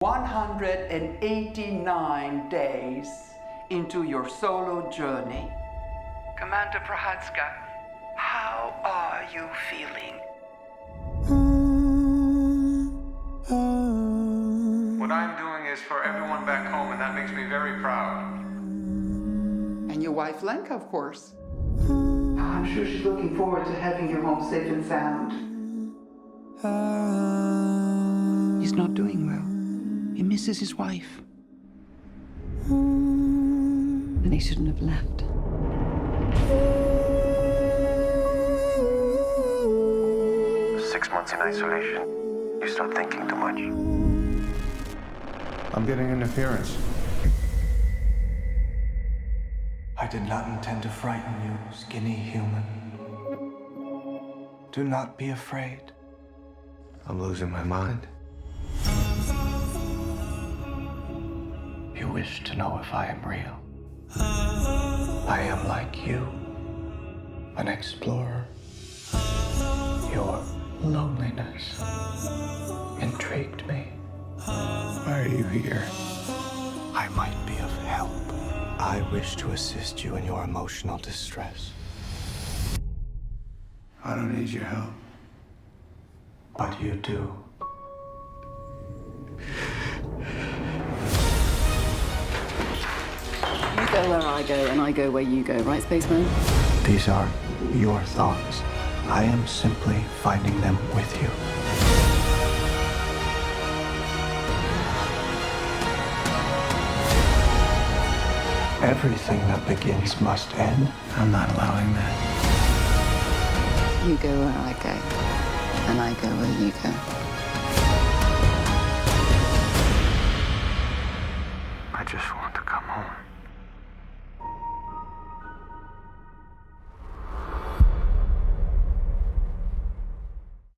189 days into your solo journey. Commander Prohatska, how are you feeling? What I'm doing is for everyone back home, and that makes me very proud. And your wife Lenka, of course. I'm sure she's looking forward to having you home safe and sound. He's not doing well. He misses his wife. And he shouldn't have left. Six months in isolation, you start thinking too much. I'm getting interference. I did not intend to frighten you, skinny human. Do not be afraid. I'm losing my mind. You wish to know if I am real. I am like you, an explorer. Your loneliness intrigued me. Why are you here? I might be of help. I wish to assist you in your emotional distress. I don't need your help. But you do. You go where I go, and I go where you go, right, spaceman? These are your thoughts. I am simply finding them with you. Everything that begins must end. I'm not allowing that. You go where I go, and I go where you go. I just want to come home.